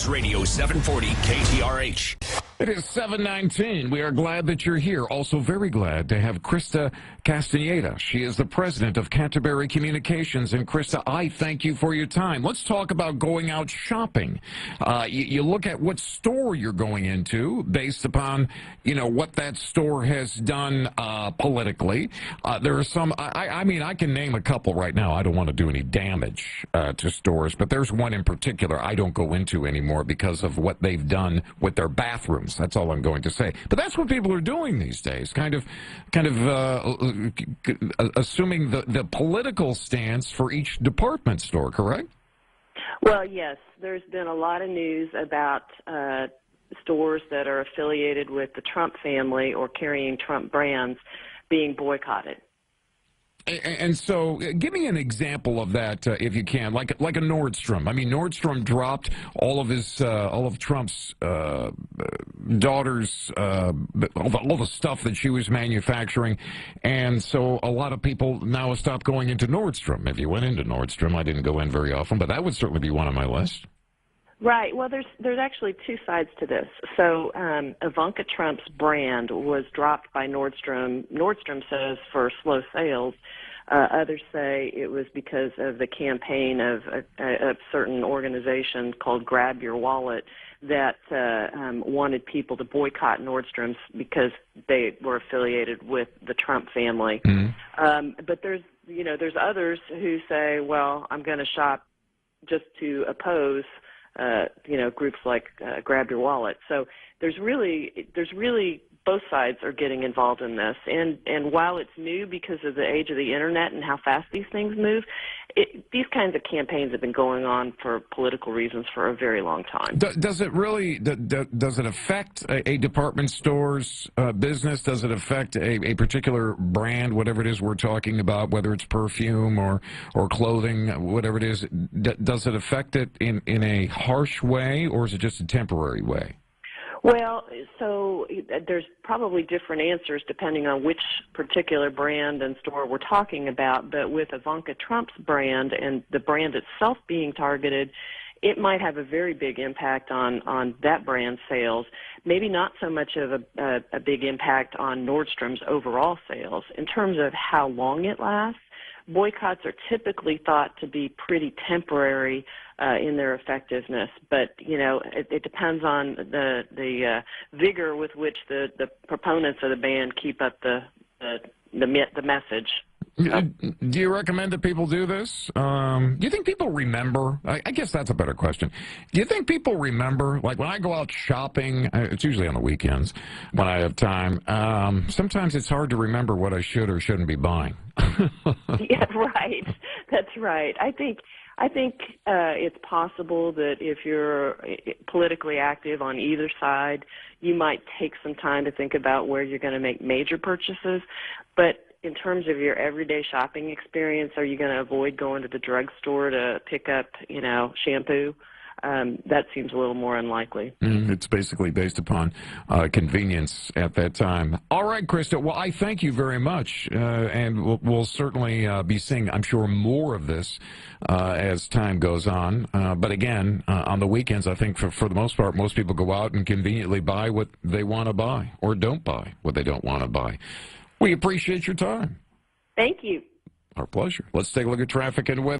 News Radio 740 KTRH. It is 7:19. We are glad that you're here. Also very glad to have Chrysta Castañeda. She is the president of Canterbury Communications. And Chrysta, I thank you for your time. Let's talk about going out shopping. You look at what store you're going into based upon, what that store has done politically. There are some, I mean, I can name a couple right now. I don't want to do any damage to stores, but there's one in particular I don't go into anymore because of what they've done with their bathrooms. That's all I'm going to say. But that's what people are doing these days, kind of assuming the political stance for each department store, correct? Well, yes. There's been a lot of news about stores that are affiliated with the Trump family or carrying Trump brands being boycotted. And so, give me an example of that, if you can, like a Nordstrom. I mean, Nordstrom dropped all of Trump's daughter's, all the stuff that she was manufacturing, and so a lot of people now have stopped going into Nordstrom. If you went into Nordstrom, I didn't go in very often, but that would certainly be one on my list. Right. Well, there's actually two sides to this. So Ivanka Trump's brand was dropped by Nordstrom. Nordstrom says for slow sales. Others say it was because of the campaign of a certain organization called Grab Your Wallet that wanted people to boycott Nordstrom's because they were affiliated with the Trump family. Mm-hmm. But there's others who say, well, I'm going to shop just to oppose groups like Grab Your Wallet. So there's really both sides are getting involved in this. And while it's new because of the age of the internet and how fast these things move, these kinds of campaigns have been going on for political reasons for a very long time. Does it really, does it affect a department store's business? Does it affect a particular brand, whatever it is we're talking about, whether it's perfume or clothing, whatever it is? Does it affect it in a harsh way, or is it just a temporary way? Well, so there's probably different answers depending on which particular brand and store we're talking about, but with Ivanka Trump's brand and the brand itself being targeted, it might have a very big impact on that brand's sales, maybe not so much of a big impact on Nordstrom's overall sales. In terms of how long it lasts, boycotts are typically thought to be pretty temporary in their effectiveness, but it depends on the vigor with which the proponents of the ban keep up the message. Do you recommend that people do this? Do you think people remember? I guess that's a better question. Do you think people remember? Like when I go out shopping, it's usually on the weekends when I have time. Sometimes it's hard to remember what I should or shouldn't be buying. Yeah, right. That's right. I think it's possible that if you're politically active on either side, you might take some time to think about where you're going to make major purchases. But in terms of your everyday shopping experience, are you going to avoid going to the drugstore to pick up, shampoo? That seems a little more unlikely. It's basically based upon convenience at that time. All right, Chrysta. Well, I thank you very much, and we'll certainly be seeing, I'm sure, more of this as time goes on. But again, on the weekends, I think for the most part, most people go out and conveniently buy what they want to buy or don't buy what they don't want to buy. We appreciate your time. Thank you. Our pleasure. Let's take a look at traffic and weather.